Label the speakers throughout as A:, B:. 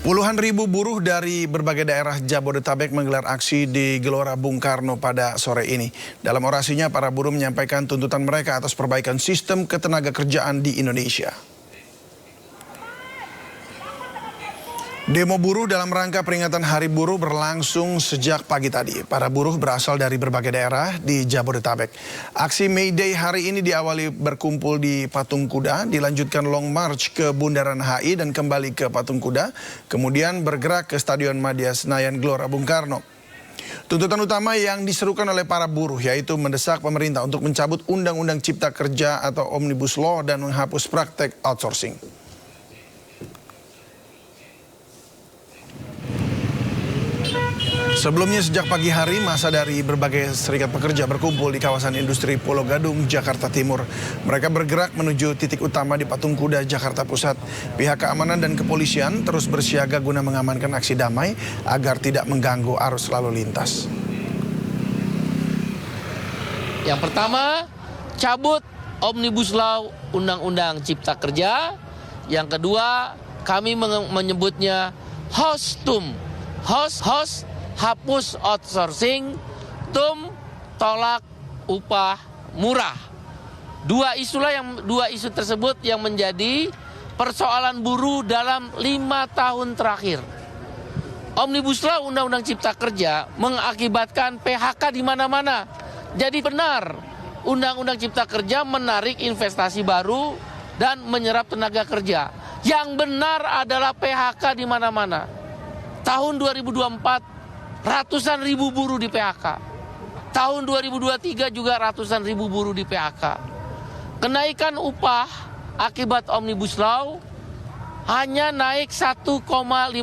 A: Puluhan ribu buruh dari berbagai daerah Jabodetabek menggelar aksi di Gelora Bung Karno pada sore ini. Dalam orasinya, para buruh menyampaikan tuntutan mereka atas perbaikan sistem ketenagakerjaan di Indonesia. Demo buruh dalam rangka peringatan Hari Buruh berlangsung sejak pagi tadi. Para buruh berasal dari berbagai daerah di Jabodetabek. Aksi May Day hari ini diawali berkumpul di Patung Kuda, dilanjutkan long march ke Bundaran HI dan kembali ke Patung Kuda, kemudian bergerak ke Stadion Madia Senayan Gelora Bung Karno. Tuntutan utama yang diserukan oleh para buruh yaitu mendesak pemerintah untuk mencabut Undang-Undang Cipta Kerja atau Omnibus Law dan menghapus praktek outsourcing. Sebelumnya sejak pagi hari, massa dari berbagai serikat pekerja berkumpul di kawasan industri Pulau Gadung, Jakarta Timur. Mereka bergerak menuju titik utama di Patung Kuda, Jakarta Pusat. Pihak keamanan dan kepolisian terus bersiaga guna mengamankan aksi damai agar tidak mengganggu arus lalu lintas.
B: Yang pertama, cabut Omnibus Law Undang-Undang Cipta Kerja. Yang kedua, kami menyebutnya HOSTUM. Hapus outsourcing, TUM tolak upah murah. Dua isu tersebut yang menjadi persoalan buruh dalam 5 tahun terakhir. Omnibus Law Undang-Undang Cipta Kerja mengakibatkan PHK di mana-mana. Jadi benar, Undang-Undang Cipta Kerja menarik investasi baru dan menyerap tenaga kerja. Yang benar adalah PHK di mana-mana. Tahun 2024 ratusan ribu buruh di PHK. Tahun 2023 juga ratusan ribu buruh di PHK. Kenaikan upah akibat Omnibus Law hanya naik 1,58%.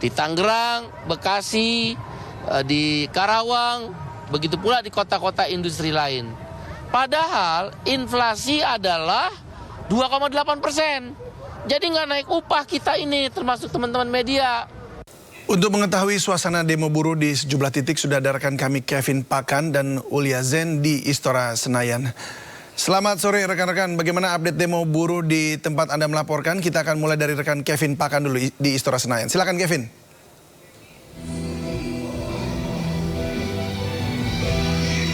B: Di Tangerang, Bekasi, di Karawang, begitu pula di kota-kota industri lain. Padahal inflasi adalah 2,8%. Jadi nggak naik upah kita ini, termasuk teman-teman media.
A: Untuk mengetahui suasana demo buruh di sejumlah titik sudah ada rekan kami Kevin Pakan dan Ulia Zen di Istora Senayan. Selamat sore rekan-rekan, bagaimana update demo buruh di tempat Anda melaporkan? Kita akan mulai dari rekan Kevin Pakan dulu di Istora Senayan. Silakan Kevin.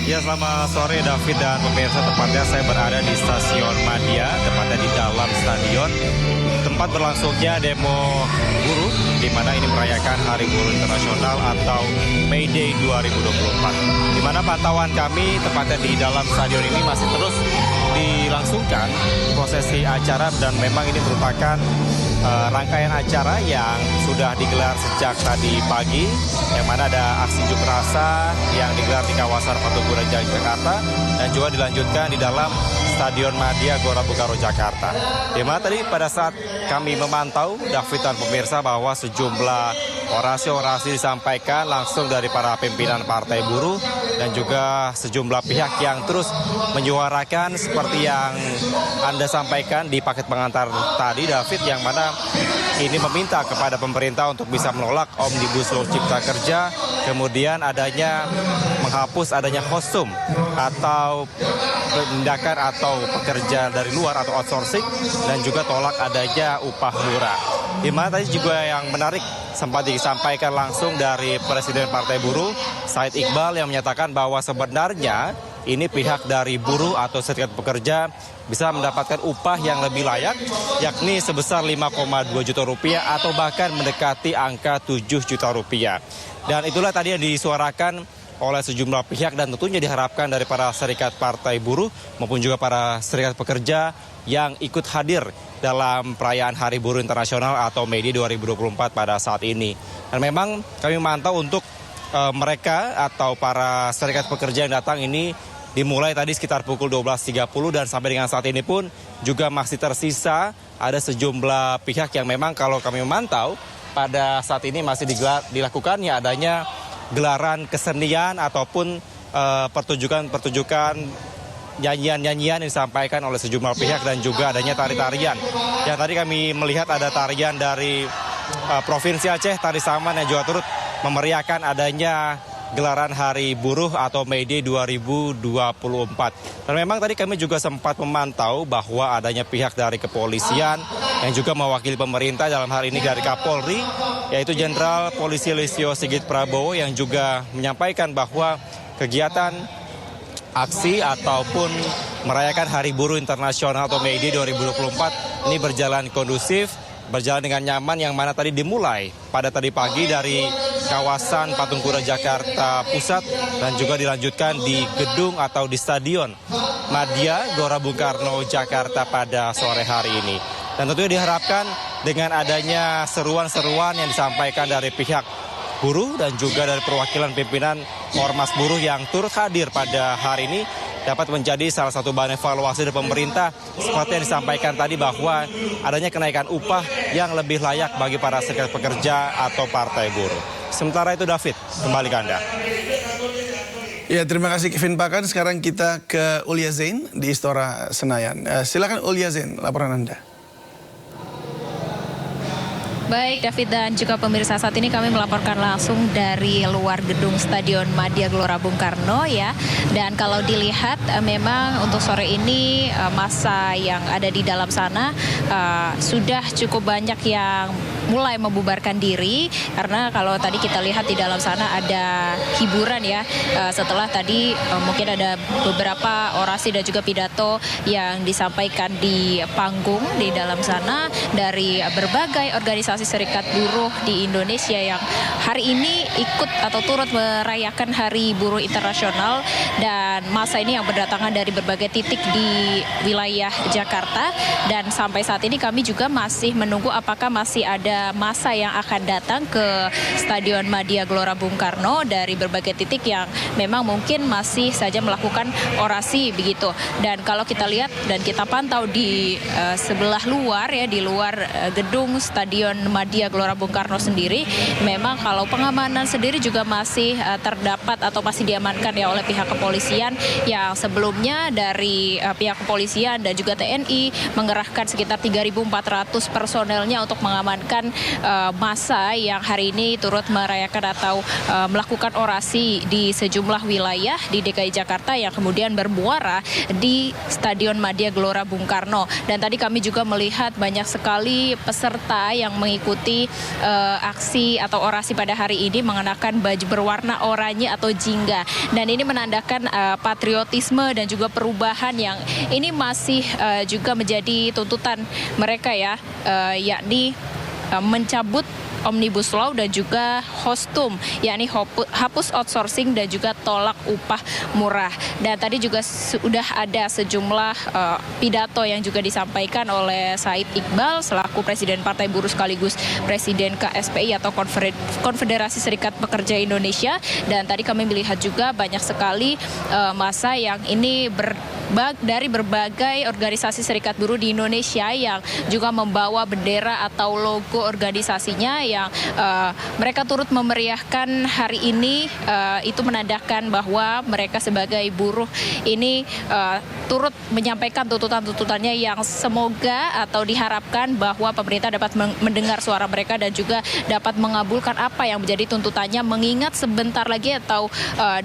C: Ya, selamat sore David dan pemirsa, tepatnya saya berada di Stasiun Madia, tepatnya di dalam stadion. Tempat berlangsungnya demo buruh, di mana ini merayakan Hari Buruh Internasional atau May Day 2024. Di mana pantauan kami tepatnya di dalam stadion ini masih terus dilangsungkan prosesi acara dan memang ini merupakan rangkaian acara yang sudah digelar sejak tadi pagi, yang mana ada aksi unjuk rasa yang digelar di kawasan Patung Kuda Jakarta dan juga dilanjutkan di dalam Stadion Madia Gelora Bung Karno Jakarta. Di mana tadi pada saat kami memantau, David dan pemirsa, bahwa sejumlah orasi-orasi disampaikan langsung dari para pimpinan partai buruh dan juga sejumlah pihak yang terus menyuarakan seperti yang Anda sampaikan di paket pengantar tadi, David, yang mana ini meminta kepada pemerintah untuk bisa menolak Omnibus Law Cipta Kerja, kemudian menghapus adanya HOSTUM atau tindakan atau pekerja dari luar atau outsourcing, dan juga tolak adanya upah murah. Di mana tadi juga yang menarik sempat disampaikan langsung dari Presiden Partai Buruh, Said Iqbal, yang menyatakan bahwa sebenarnya ini pihak dari buruh atau serikat pekerja bisa mendapatkan upah yang lebih layak, yakni sebesar 5,2 juta rupiah atau bahkan mendekati angka 7 juta rupiah. Dan itulah tadi yang disuarakan oleh sejumlah pihak dan tentunya diharapkan dari para serikat partai buruh maupun juga para serikat pekerja yang ikut hadir dalam perayaan Hari Buruh Internasional atau May Day 2024 pada saat ini. Dan memang kami memantau untuk mereka atau para serikat pekerja yang datang ini dimulai tadi sekitar pukul 12.30 dan sampai dengan saat ini pun juga masih tersisa ada sejumlah pihak yang memang kalau kami memantau pada saat ini masih dilakukannya adanya gelaran kesenian ataupun pertunjukan nyanyian-nyanyian yang disampaikan oleh sejumlah pihak dan juga adanya tari-tarian. Yang tadi kami melihat ada tarian dari Provinsi Aceh, Tari Saman, yang juga turut memeriahkan adanya gelaran Hari Buruh atau May Day 2024. Dan memang tadi kami juga sempat memantau bahwa adanya pihak dari kepolisian yang juga mewakili pemerintah dalam hal ini dari Kapolri, yaitu Jenderal Polisi Listio Sigit Prabowo yang juga menyampaikan bahwa kegiatan aksi ataupun merayakan Hari Buruh Internasional atau May Day 2024 ini berjalan kondusif, berjalan dengan nyaman, yang mana tadi dimulai pada tadi pagi dari kawasan Patung Kuda Jakarta Pusat dan juga dilanjutkan di gedung atau di Stadion Madia Gelora Bung Karno Jakarta pada sore hari ini. Dan tentunya diharapkan dengan adanya seruan-seruan yang disampaikan dari pihak buruh dan juga dari perwakilan pimpinan Ormas Buruh yang turut hadir pada hari ini dapat menjadi salah satu bahan evaluasi dari pemerintah seperti yang disampaikan tadi bahwa adanya kenaikan upah yang lebih layak bagi para serikat pekerja atau partai buruh. Sementara itu David, kembali ke Anda.
A: Ya, terima kasih Kevin Pakan. Sekarang kita ke Ulia Zain di Istora Senayan. Silakan Ulia Zain, laporan Anda.
D: Baik, David dan juga pemirsa, saat ini kami melaporkan langsung dari luar gedung Stadion Madia Gelora Bung Karno ya. Dan kalau dilihat memang untuk sore ini massa yang ada di dalam sana sudah cukup banyak yang mulai membubarkan diri, karena kalau tadi kita lihat di dalam sana ada hiburan ya, setelah tadi mungkin ada beberapa orasi dan juga pidato yang disampaikan di panggung di dalam sana dari berbagai organisasi serikat buruh di Indonesia yang hari ini ikut atau turut merayakan Hari Buruh Internasional, dan masa ini yang berdatangan dari berbagai titik di wilayah Jakarta. Dan sampai saat ini kami juga masih menunggu apakah masih ada masa yang akan datang ke Stadion Madia Gelora Bung Karno dari berbagai titik yang memang mungkin masih saja melakukan orasi begitu. Dan kalau kita lihat dan kita pantau di sebelah luar ya, di luar gedung Stadion Madia Gelora Bung Karno sendiri, memang kalau pengamanan sendiri juga masih terdapat atau masih diamankan ya oleh pihak kepolisian, yang sebelumnya dari pihak kepolisian dan juga TNI mengerahkan sekitar 3.400 personelnya untuk mengamankan massa yang hari ini turut merayakan atau melakukan orasi di sejumlah wilayah di DKI Jakarta yang kemudian bermuara di Stadion Madia Gelora Bung Karno. Dan tadi kami juga melihat banyak sekali peserta yang mengikuti aksi atau orasi pada hari ini mengenakan baju berwarna oranye atau jingga, dan ini menandakan patriotisme dan juga perubahan yang ini masih juga menjadi tuntutan mereka ya, yakni mencabut Omnibus Law dan juga Hostum, yakni hapus outsourcing dan juga tolak upah murah. Dan tadi juga sudah ada sejumlah pidato yang juga disampaikan oleh Said Iqbal selaku Presiden Partai Buruh sekaligus Presiden KSPI atau Konfederasi Serikat Pekerja Indonesia. Dan tadi kami melihat juga banyak sekali massa yang ini dari berbagai organisasi serikat buruh di Indonesia yang juga membawa bendera atau logo organisasinya yang mereka turut memeriahkan hari ini. Itu menandakan bahwa mereka sebagai buruh ini turut menyampaikan tuntutan-tuntutannya yang semoga atau diharapkan bahwa pemerintah dapat mendengar suara mereka dan juga dapat mengabulkan apa yang menjadi tuntutannya, mengingat sebentar lagi atau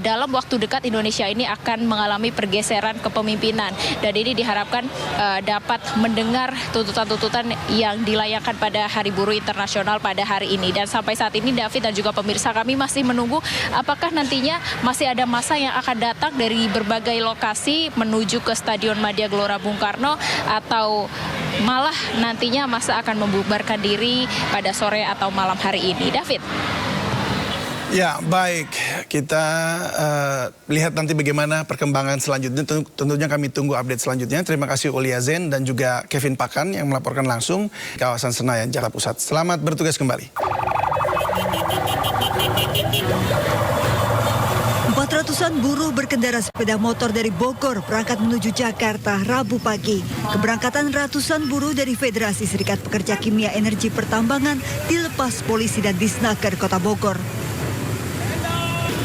D: dalam waktu dekat Indonesia ini akan mengalami pergeseran kepemimpinan, dan ini diharapkan dapat mendengar tuntutan-tuntutan yang dilayangkan pada Hari Buruh Internasional pada hari ini. Dan sampai saat ini David dan juga pemirsa, kami masih menunggu apakah nantinya masih ada massa yang akan datang dari berbagai lokasi menuju ke Stadion Madia Gelora Bung Karno, atau malah nantinya massa akan membubarkan diri pada sore atau malam hari ini. David.
A: Ya, baik. Kita lihat nanti bagaimana perkembangan selanjutnya. Tentunya kami tunggu update selanjutnya. Terima kasih Ulia Zain dan juga Kevin Pakan yang melaporkan langsung kawasan Senayan, Jakarta Pusat. Selamat bertugas kembali.
E: 400-an buruh berkendara sepeda motor dari Bogor berangkat menuju Jakarta Rabu pagi. Keberangkatan ratusan buruh dari Federasi Serikat Pekerja Kimia Energi Pertambangan dilepas polisi dan Disnaker Kota Bogor.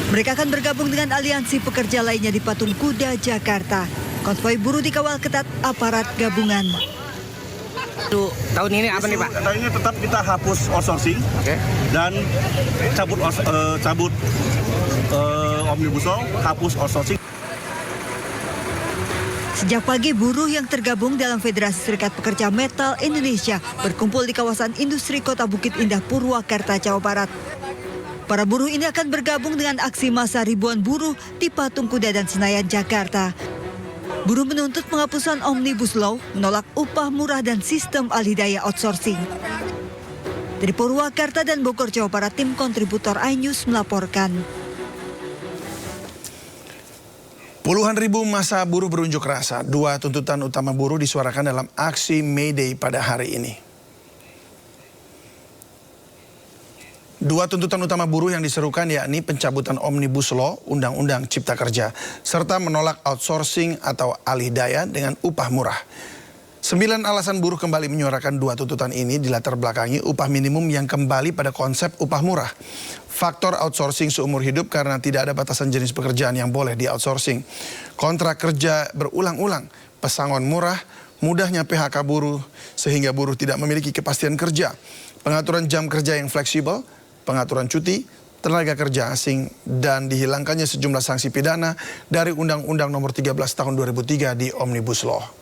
E: Mereka akan bergabung dengan aliansi pekerja lainnya di Patung Kuda Jakarta. Konvoi buruh dikawal ketat aparat gabungan.
F: Tahun ini apa nih Pak?
G: Tahun ini tetap kita hapus outsourcing, dan cabut
F: Omnibus Law, hapus outsourcing.
E: Sejak pagi, buruh yang tergabung dalam Federasi Serikat Pekerja Metal Indonesia berkumpul di kawasan industri Kota Bukit Indah, Purwakarta, Jawa Barat. Para buruh ini akan bergabung dengan aksi massa ribuan buruh di Patung Kuda dan Senayan, Jakarta. Buruh menuntut penghapusan Omnibus Law, menolak upah murah dan sistem alih daya outsourcing. Dari Purwakarta dan Bogor, Jawa Barat, tim kontributor iNews melaporkan.
A: Puluhan ribu massa buruh berunjuk rasa. Dua tuntutan utama buruh disuarakan dalam aksi May Day pada hari ini. Dua tuntutan utama buruh yang diserukan yakni pencabutan Omnibus Law, Undang-Undang Cipta Kerja, serta menolak outsourcing atau alih daya dengan upah murah. 9 alasan buruh kembali menyuarakan dua tuntutan ini dilatar belakangi upah minimum yang kembali pada konsep upah murah. Faktor outsourcing seumur hidup karena tidak ada batasan jenis pekerjaan yang boleh di-outsourcing. Kontrak kerja berulang-ulang, pesangon murah, mudahnya PHK buruh sehingga buruh tidak memiliki kepastian kerja. Pengaturan jam kerja yang fleksibel, pengaturan cuti, tenaga kerja asing, dan dihilangkannya sejumlah sanksi pidana dari Undang-Undang Nomor 13 Tahun 2003 di Omnibus Law.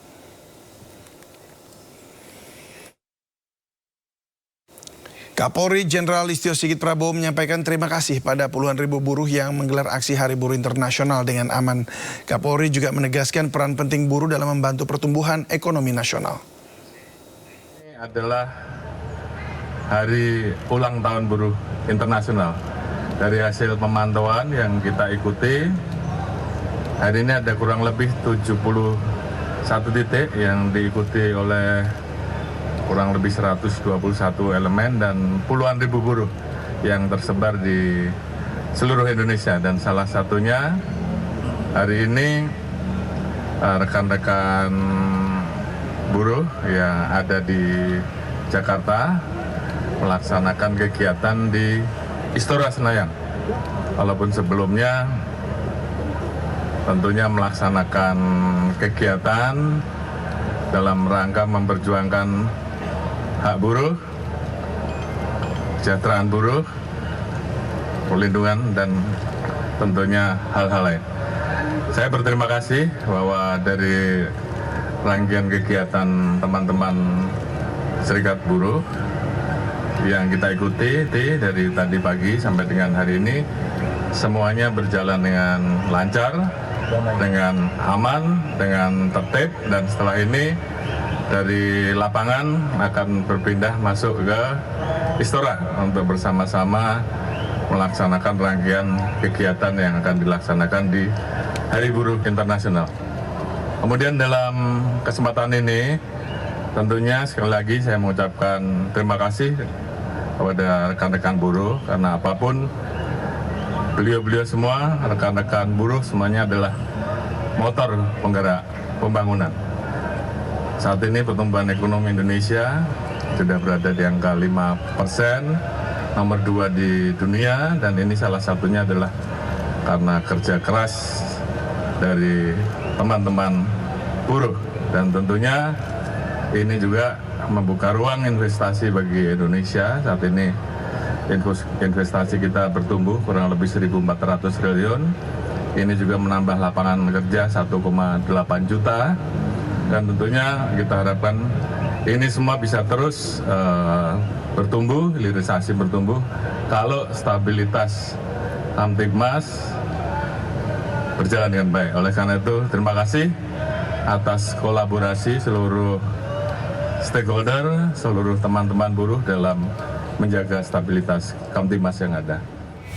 A: Kapolri Jenderal Listio Sigit Prabowo menyampaikan terima kasih pada puluhan ribu buruh yang menggelar aksi Hari Buruh Internasional dengan aman. Kapolri juga menegaskan peran penting buruh dalam membantu pertumbuhan ekonomi nasional.
G: Ini adalah Hari Ulang Tahun Buruh Internasional. Dari hasil pemantauan yang kita ikuti, hari ini ada kurang lebih 71 titik yang diikuti oleh kurang lebih 121 elemen dan puluhan ribu buruh yang tersebar di seluruh Indonesia. Dan salah satunya hari ini rekan-rekan buruh yang ada di Jakarta melaksanakan kegiatan di Istora Senayan. Walaupun sebelumnya tentunya melaksanakan kegiatan dalam rangka memperjuangkan hak buruh, kesejahteraan buruh, perlindungan, dan tentunya hal-hal lain. Saya berterima kasih bahwa dari rangkaian kegiatan teman-teman serikat buruh yang kita ikuti dari tadi pagi sampai dengan hari ini, semuanya berjalan dengan lancar, dengan aman, dengan tertib, dan setelah ini dari lapangan akan berpindah masuk ke Istora untuk bersama-sama melaksanakan rangkaian kegiatan yang akan dilaksanakan di Hari Buruh Internasional. Kemudian dalam kesempatan ini tentunya sekali lagi saya mengucapkan terima kasih kepada rekan-rekan buruh karena apapun beliau-beliau semua, rekan-rekan buruh semuanya adalah motor penggerak pembangunan. Saat ini pertumbuhan ekonomi Indonesia sudah berada di angka 5%, nomor 2 di dunia, dan ini salah satunya adalah karena kerja keras dari teman-teman buruh. Dan tentunya ini juga membuka ruang investasi bagi Indonesia. Saat ini investasi kita bertumbuh kurang lebih 1.400 triliun. Ini juga menambah lapangan kerja 1,8 juta. Dan tentunya kita harapkan ini semua bisa terus bertumbuh, hilirisasi bertumbuh kalau stabilitas Kamtibmas berjalan dengan baik. Oleh karena itu, terima kasih atas kolaborasi seluruh stakeholder, seluruh teman-teman buruh dalam menjaga stabilitas Kamtibmas yang ada.